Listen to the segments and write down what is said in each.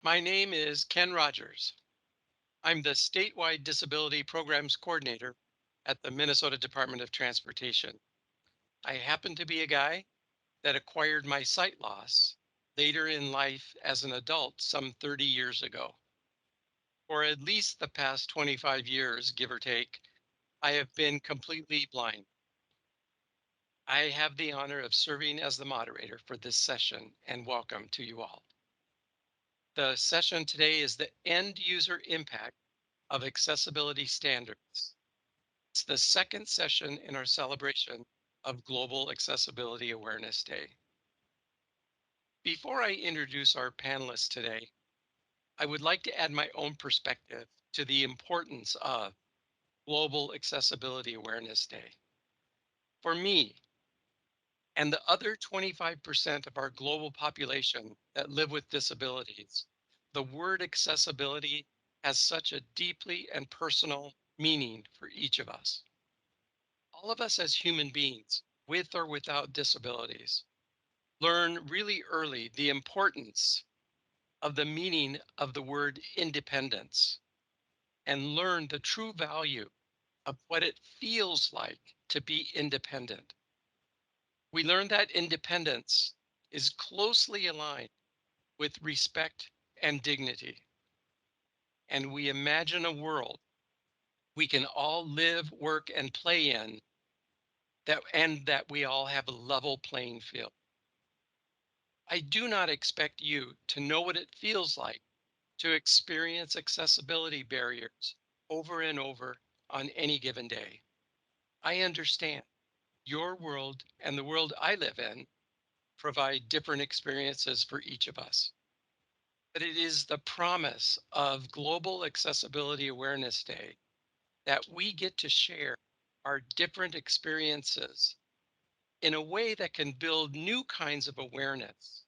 My name is Ken Rogers. I'm the statewide disability programs coordinator at the Minnesota Department of Transportation. I happen to be a guy that acquired my sight loss later in life as an adult some 30 years ago. For at least the past 25 years, give or take, I have been completely blind. I have the honor of serving as the moderator for this session and welcome to you all. The session today is the end user impact of accessibility standards. It's the second session in our celebration of Global Accessibility Awareness Day. Before I introduce our panelists today, I would like to add my own perspective to the importance of Global Accessibility Awareness Day. For me and the other 25% of our global population that live with disabilities, the word accessibility has such a deeply and personal meaning for each of us. All of us as human beings, with or without disabilities, learn really early the importance of the meaning of the word independence and learn the true value of what it feels like to be independent. We learn that independence is closely aligned with respect and dignity. And we imagine a world we can all live, work, and play in that we all have a level playing field. I do not expect you to know what it feels like to experience accessibility barriers over and over on any given day. I understand your world and the world I live in provide different experiences for each of us. But it is the promise of Global Accessibility Awareness Day that we get to share our different experiences in a way that can build new kinds of awareness.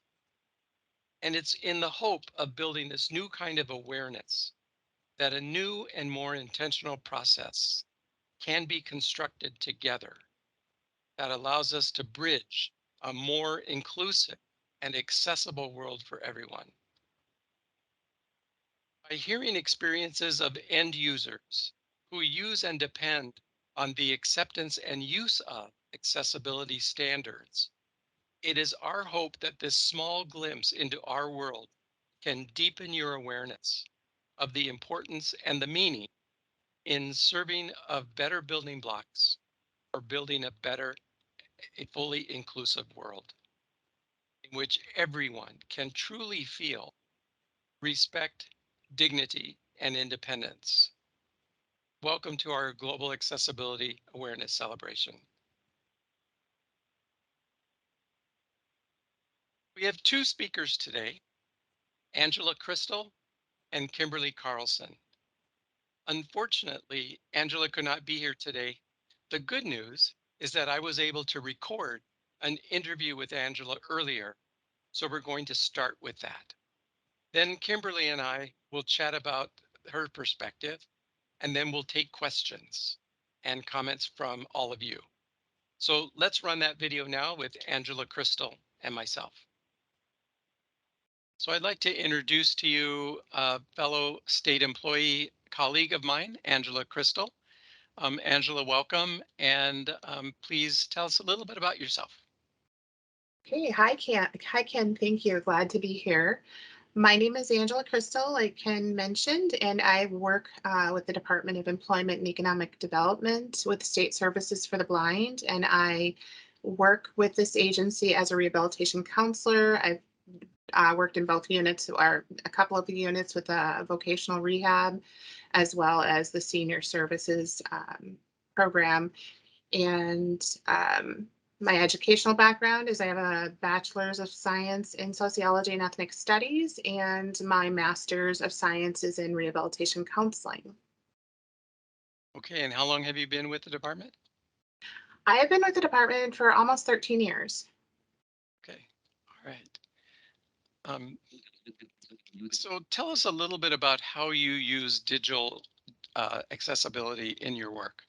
And it's in the hope of building this new kind of awareness that a new and more intentional process can be constructed together that allows us to bridge a more inclusive and accessible world for everyone. By hearing experiences of end users who use and depend on the acceptance and use of accessibility standards, it is our hope that this small glimpse into our world can deepen your awareness of the importance and the meaning in serving of better building blocks for building a fully inclusive world in which everyone can truly feel respect, dignity, and independence. Welcome to our Global Accessibility Awareness Celebration. We have two speakers today, Angela Crystal and Kimberly Carlson. Unfortunately, Angela could not be here today. The good news is that I was able to record an interview with Angela earlier, so we're going to start with that. Then Kimberly and I will chat about her perspective, and then we'll take questions and comments from all of you. So let's run that video now with Angela Crystal and myself. So I'd like to introduce to you a fellow state employee colleague of mine, Angela Crystal. Angela, welcome, and please tell us a little bit about yourself. Hey, hi Ken. Hi Ken, thank you. Glad to be here. My name is Angela Crystal, like Ken mentioned, and I work with the Department of Employment and Economic Development with State Services for the Blind, and I work with this agency as a rehabilitation counselor. I've worked in both units, or a couple of the units with vocational rehab, as well as the senior services program. And my educational background is I have a bachelor's of science in sociology and ethnic studies, and my master's of science is in rehabilitation counseling. Okay, and how long have you been with the department? I have been with the department for almost 13 years. Okay, all right. Um, so tell us a little bit about how you use digital accessibility in your work.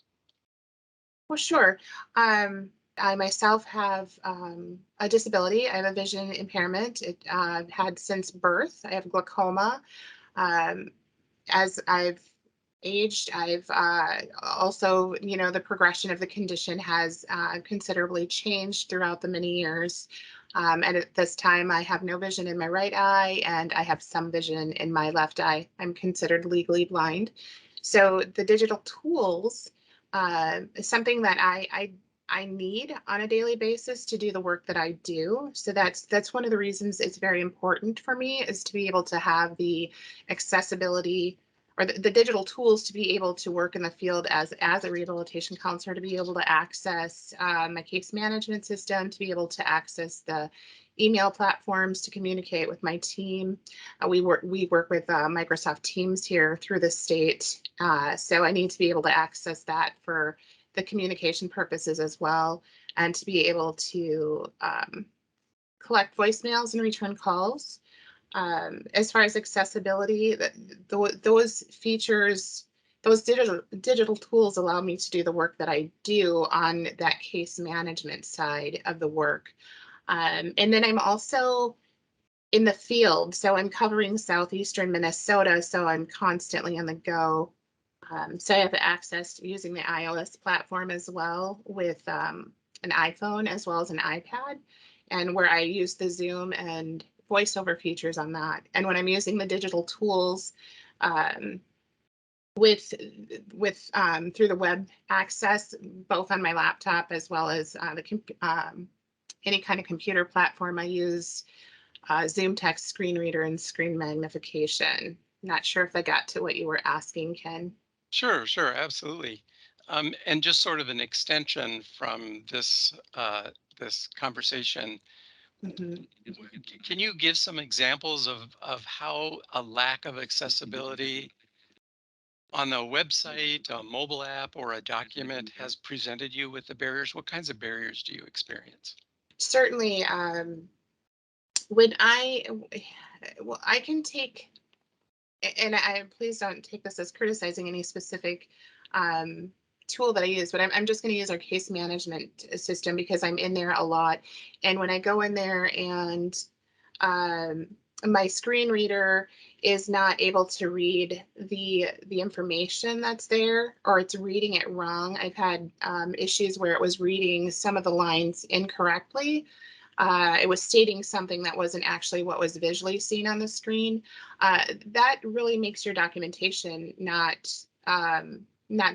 Well, sure. I myself have a disability. I have a vision impairment. I've had since birth. I have glaucoma. Um, as I've aged, I've also, the progression of the condition has considerably changed throughout the many years. And at this time, I have no vision in my right eye and I have some vision in my left eye. I'm considered legally blind. So the digital tools is something that I need on a daily basis to do the work that I do. So that's one of the reasons it's very important for me is to be able to have the accessibility or the digital tools to be able to work in the field as a rehabilitation counselor, to be able to access my case management system, to be able to access the email platforms to communicate with my team. We work with Microsoft Teams here through the state, so I need to be able to access that for the communication purposes as well, and to be able to collect voicemails and return calls. As far as accessibility, those features, those digital tools allow me to do the work that I do on that case management side of the work. And then I'm also in the field, so I'm covering southeastern Minnesota, so I'm constantly on the go. So I have access to using the iOS platform as well with an iPhone as well as an iPad, and where I use the Zoom and voiceover features on that. And when I'm using the digital tools um, with through the web access, both on my laptop as well as any kind of computer platform, I use Zoom text screen reader and screen magnification. Not sure if I got to what you were asking, Ken. Sure, sure, absolutely. And just sort of an extension from this conversation, Mhm. can you give some examples of how a lack of accessibility on a website, a mobile app, or a document has presented you with the barriers? What kinds of barriers do you experience? Certainly, when well, I can take, and I please don't take this as criticizing any specific um, tool that I use, but I'm just going to use our case management system because I'm in there a lot. And when I go in there and um, my screen reader is not able to read the information that's there, or it's reading it wrong. I've had issues where it was reading some of the lines incorrectly. It was stating something that wasn't actually what was visually seen on the screen. That really makes your documentation not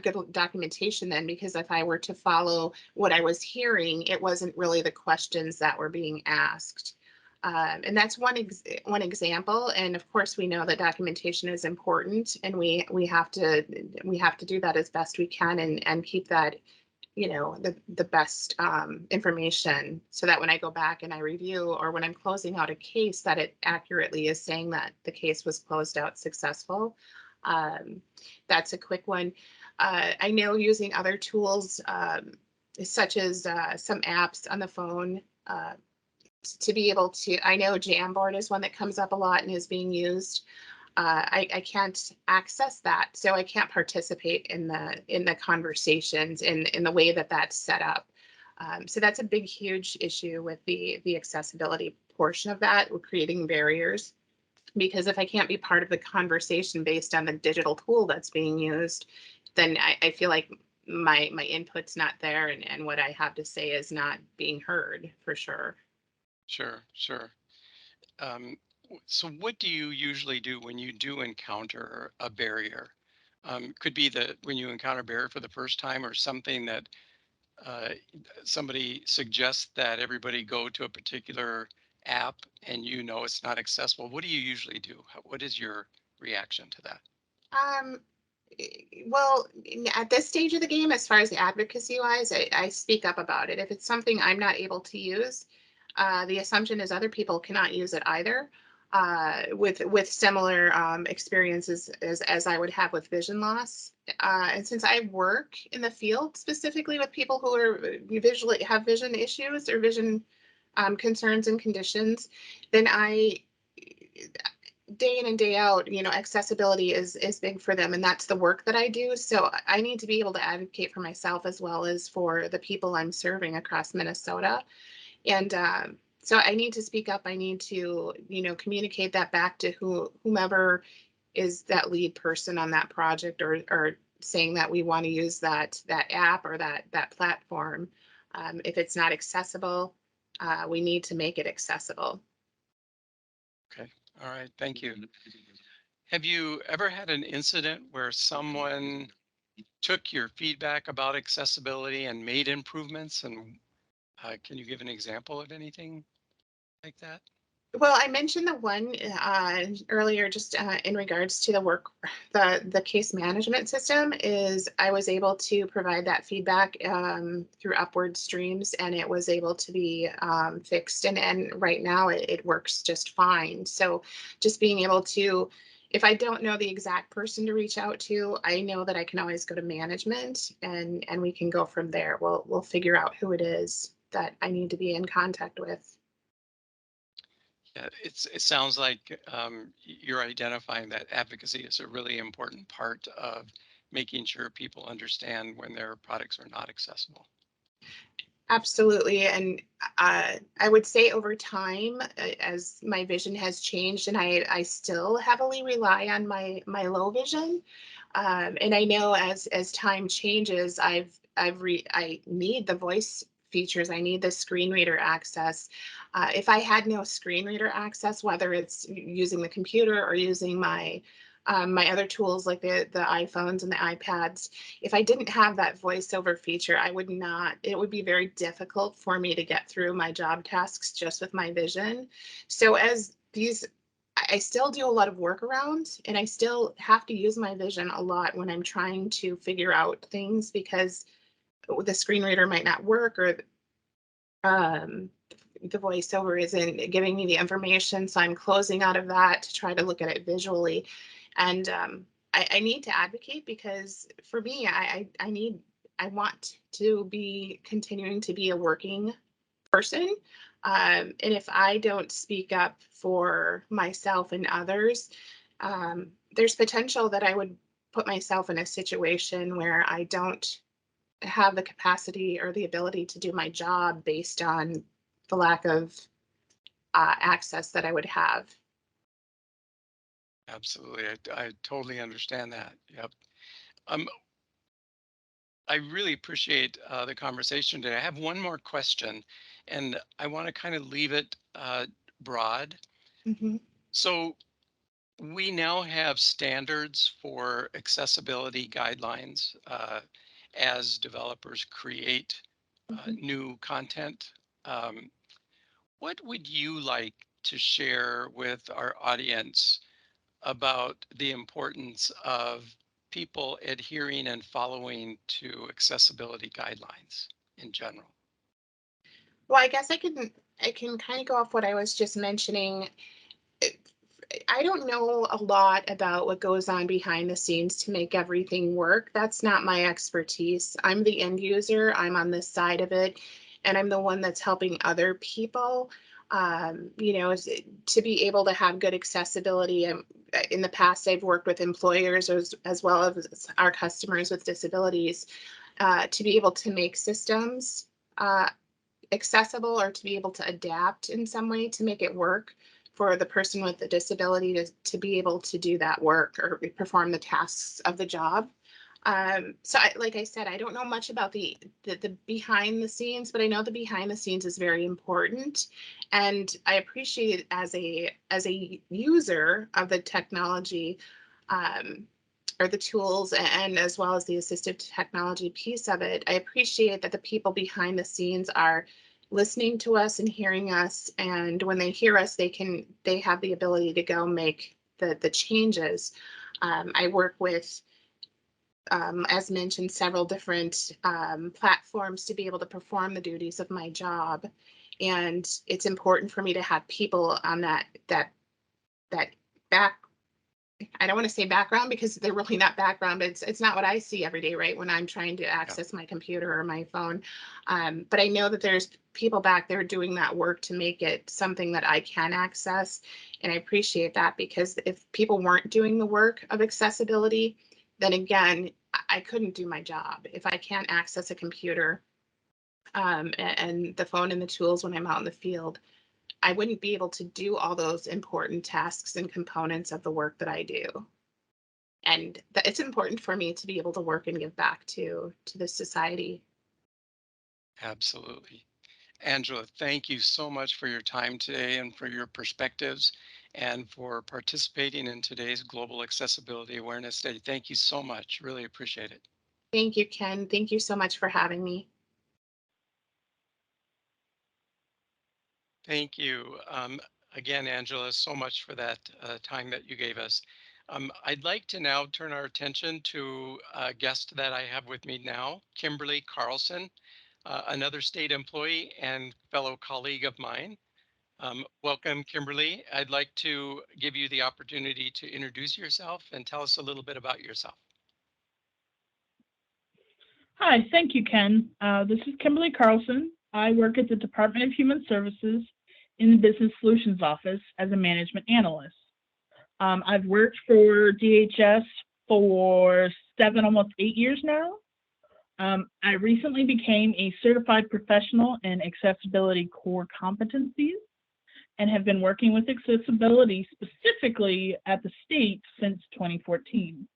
good documentation then, because if I were to follow what I was hearing, it wasn't really the questions that were being asked. And that's one example. And of course, we know that documentation is important, and we have to do that as best we can, and keep that, the best information, so that when I go back and I review, or when I'm closing out a case, that it accurately is saying that the case was closed out successful. Um, that's a quick one. I know using other tools, such as some apps on the phone, to be able to, I know Jamboard is one that comes up a lot and is being used. I can't access that, so I can't participate in the conversations in the way that that's set up. So that's a big, huge issue with the accessibility portion of that. We're creating barriers, because if I can't be part of the conversation based on the digital tool that's being used, then I feel like my input's not there, and what I have to say is not being heard for sure. Sure, sure. Um, so what do you usually do when you do encounter a barrier? Could be that when you encounter a barrier for the first time, or something that uh, somebody suggests that everybody go to a particular app and you know it's not accessible. What do you usually do? What is your reaction to that? Um, well, at this stage of the game, as far as the advocacy wise, I speak up about it. If it's something I'm not able to use, the assumption is other people cannot use it either. With similar experiences as I would have with vision loss, and since I work in the field specifically with people who are visually have vision issues or vision concerns and conditions, then day in and day out, accessibility is big for them, and that's the work that I do. So I need to be able to advocate for myself as well as for the people I'm serving across Minnesota. And so I need to speak up. I need to, communicate that back to whomever is that lead person on that project, or saying that we want to use that app or that platform. If it's not accessible, we need to make it accessible. Okay. All right. Thank you. Have you ever had an incident where someone took your feedback about accessibility and made improvements? And can you give an example of anything like that? Well, I mentioned the one earlier, just in regards to the work, the case management system. Is I was able to provide that feedback through upward streams, and it was able to be fixed. And right now, it works just fine. So, just being able to, if I don't know the exact person to reach out to, I know that I can always go to management, and we can go from there. We'll figure out who it is that I need to be in contact with. Yeah, it sounds like you're identifying that advocacy is a really important part of making sure people understand when their products are not accessible. Absolutely. And I would say over time, as my vision has changed, and I still heavily rely on my low vision. And I know as time changes, I need the voice features. I need the screen reader access. If I had no screen reader access, whether it's using the computer or using my other tools like the iPhones and the iPads, if I didn't have that voiceover feature, I would not, it would be very difficult for me to get through my job tasks just with my vision. So as these, I still do a lot of workarounds, and I still have to use my vision a lot when I'm trying to figure out things, because the screen reader might not work, or um, the voiceover isn't giving me the information. So I'm closing out of that to try to look at it visually. And I need to advocate, because for me, I want to be continuing to be a working person. And if I don't speak up for myself and others, there's potential that I would put myself in a situation where I don't have the capacity or the ability to do my job based on the lack of access that I would have. Absolutely. I totally understand that. Yep. Um, I really appreciate the conversation today. I have one more question, and I want to kind of leave it broad. Mhm, So, we now have standards for accessibility guidelines as developers create mhm. new content. Um, what would you like to share with our audience about the importance of people adhering and following to accessibility guidelines in general? Well, I guess I can kind of go off what I was just mentioning. I don't know a lot about what goes on behind the scenes to make everything work. That's not my expertise. I'm the end user, I'm on this side of it, and I'm the one that's helping other people. To be able to have good accessibility. In the past, I've worked with employers as well as our customers with disabilities, to be able to make systems uh, accessible, or to be able to adapt in some way to make it work for the person with the disability to be able to do that work or perform the tasks of the job. Like I said, I don't know much about the behind the scenes, but I know the behind the scenes is very important, and I appreciate, as a user of the technology, um, or the tools, and as well as the assistive technology piece of it. I appreciate that the people behind the scenes are listening to us and hearing us, and when they hear us, they have the ability to go make the changes. I work with, as mentioned, several different platforms to be able to perform the duties of my job. And it's important for me to have people on that back I don't want to say background because they're really not background, but it's not what I see every day, right? When I'm trying to Yeah, access my computer or my phone. But I know that there's people back there doing that work to make it something that I can access. And I appreciate that, because if people weren't doing the work of accessibility, then again, I couldn't do my job. If I can't access a computer and the phone and the tools when I'm out in the field, I wouldn't be able to do all those important tasks and components of the work that I do. And that it's important for me to be able to work and give back to the society. absolutely. Angela, thank you so much for your time today and for your perspectives and for participating in today's Global Accessibility Awareness Day. Thank you so much. Really appreciate it. Thank you, Ken. Thank you so much for having me. Thank you. Again, Angela, so much for that time that you gave us. I'd like to now turn our attention to a guest that I have with me now, Kimberly Carlson, another state employee and fellow colleague of mine. Welcome, Kimberly. I'd like to give you the opportunity to introduce yourself and tell us a little bit about yourself. Hi, thank you, Ken. This is Kimberly Carlson. I work at the Department of Human Services in the Business Solutions Office as a management analyst. I've worked for DHS for 7, almost 8 years now. I recently became a certified professional in accessibility core competencies and have been working with accessibility specifically at the state since 2014.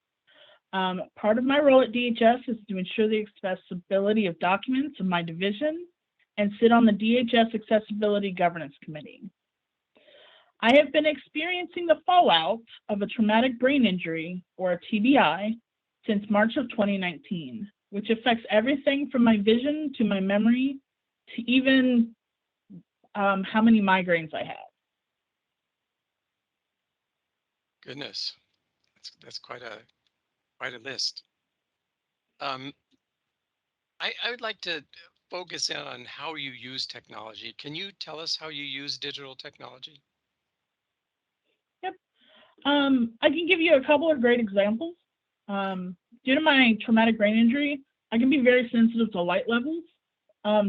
Part of my role at DHS is to ensure the accessibility of documents of my division and sit on the DHS Accessibility Governance Committee. I have been experiencing the fallout of a traumatic brain injury, or a TBI, since March of 2019, which affects everything from my vision to my memory to even how many migraines I have. Goodness, that's quite a list. Um, I would like to focus in on how you use technology. Can you tell us how you use digital technology? Yep. I can give you a couple of great examples. Due to my traumatic brain injury, I can be very sensitive to light levels.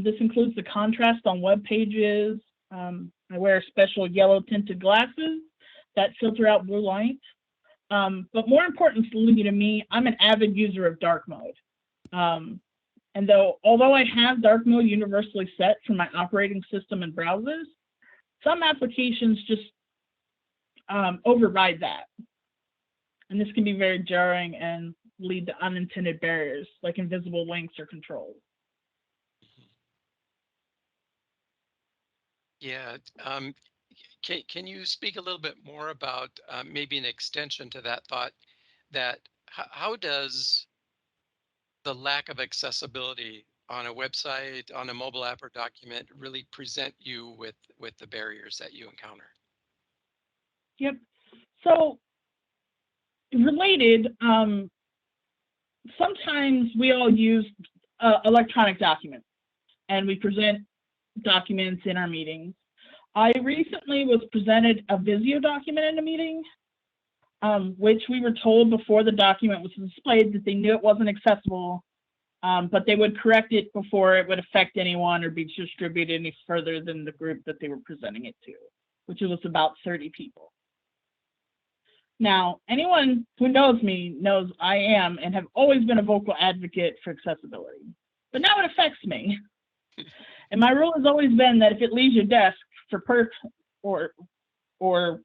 This includes the contrast on web pages. I wear special yellow tinted glasses that filter out blue light. But more importantly to me, I'm an avid user of dark mode. And although I have dark mode universally set for my operating system and browsers, some applications just override that. And this can be very jarring and lead to unintended barriers like invisible links or controls. Yeah. Can you speak a little bit more about maybe an extension to that thought, that how does the lack of accessibility on a website, on a mobile app or document really present you with the barriers that you encounter? Yep. So related, sometimes we all use electronic documents and we present documents in our meetings. I recently was presented a Visio document in a meeting, which we were told before the document was displayed that they knew it wasn't accessible, but they would correct it before it would affect anyone or be distributed any further than the group that they were presenting it to, which was about 30 people. Now, anyone who knows me knows I am and have always been a vocal advocate for accessibility, but now it affects me. And my rule has always been that if it leaves your desk or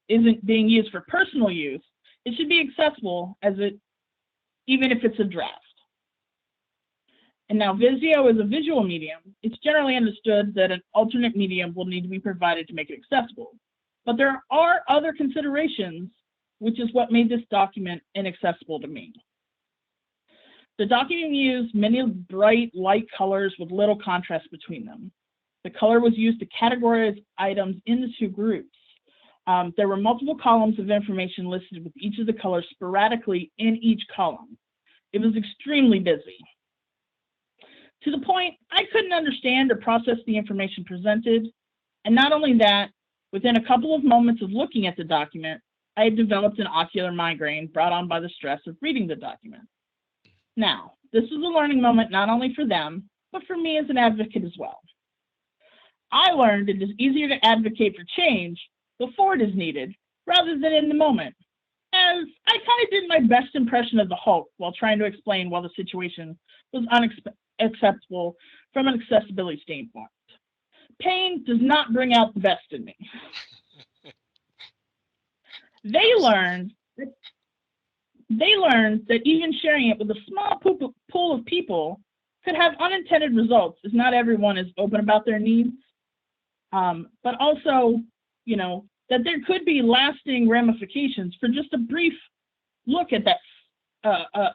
isn't being used for personal use, it should be accessible even if it's a draft. And now Visio is a visual medium. It's generally understood that an alternate medium will need to be provided to make it accessible. But there are other considerations, which is what made this document inaccessible to me. The document used many bright light colors with little contrast between them. The color was used to categorize items into 2 groups. There were multiple columns of information listed with each of the colors sporadically in each column. It was extremely busy, to the point I couldn't understand or process the information presented. And not only that, within a couple of moments of looking at the document, I had developed an ocular migraine brought on by the stress of reading the document. Now, this was a learning moment not only for them, but for me as an advocate as well. I learned it is easier to advocate for change before it is needed rather than in the moment, as I kind of did my best impression of the Hulk while trying to explain why the situation was unacceptable from an accessibility standpoint. Pain does not bring out the best in me. They Abs- learned that they learned that even sharing it with a small pool of people could have unintended results, as not everyone is open about their needs. But also, that there could be lasting ramifications for just a brief look at that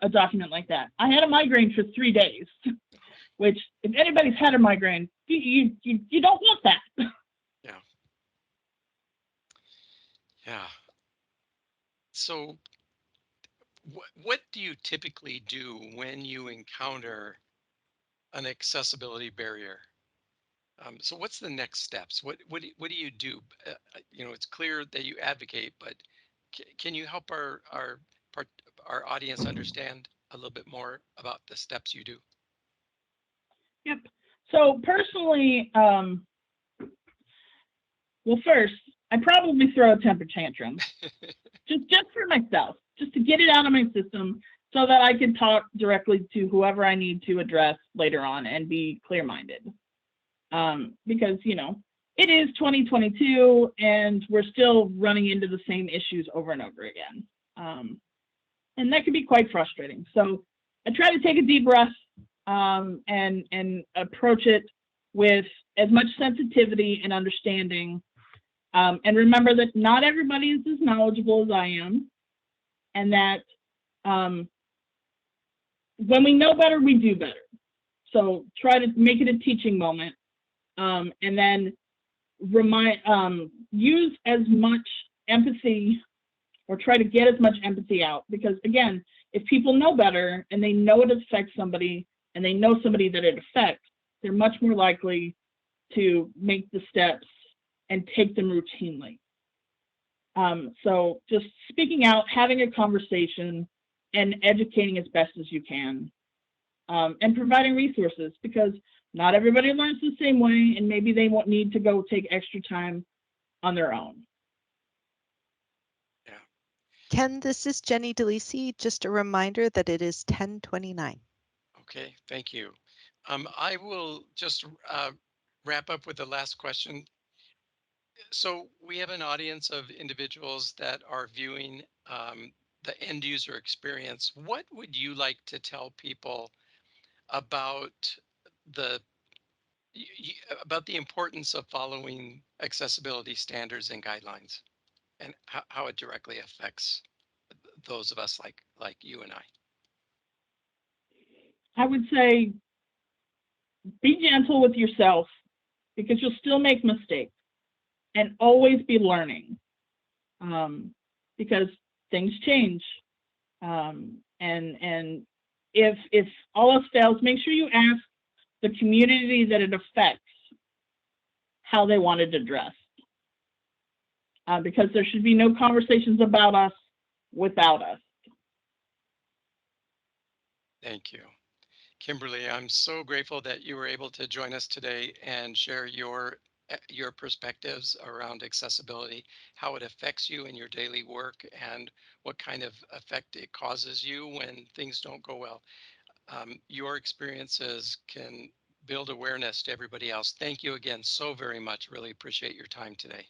a document like that. I had a migraine for 3 days, which if anybody's had a migraine, you don't want that. Yeah. Yeah. So what do you typically do when you encounter an accessibility barrier? So what's the next steps? What do you do? It's clear that you advocate, but can you help part, our audience understand a little bit more about the steps you do? Yep. So personally, well, first, I probably throw a temper tantrum just for myself, just to get it out of my system so that I can talk directly to whoever I need to address later on and be clear-minded. Because, it is 2022 and we're still running into the same issues over and over again. And that can be quite frustrating. So I try to take a deep breath and approach it with as much sensitivity and understanding. And remember that not everybody is as knowledgeable as I am, and that when we know better, we do better. So try to make it a teaching moment, and then use as much empathy, or try to get as much empathy out. Because again, if people know better and they know it affects somebody and they know somebody that it affects, they're much more likely to make the steps and take them routinely. So just speaking out, having a conversation, and educating as best as you can, and providing resources, because not everybody learns the same way, and maybe they won't need to go take extra time on their own. Yeah. Ken, this is Jenny DeLisi. Just a reminder that it is 10:29. Okay. Thank you. I will just wrap up with the last question. So we have an audience of individuals that are viewing the end user experience. What would you like to tell people about the about the importance of following accessibility standards and guidelines, and how it directly affects those of us like you and I? I would say be gentle with yourself, because you'll still make mistakes, and always be learning, because things change. And if all else fails, make sure you ask the community that it affects how they want it addressed, because there should be no conversations about us without us. Thank you. Kimberly, I'm so grateful that you were able to join us today and share your perspectives around accessibility, how it affects you in your daily work, and what kind of effect it causes you when things don't go well. Your experiences can build awareness to everybody else. Thank you again so very much. Really appreciate your time today.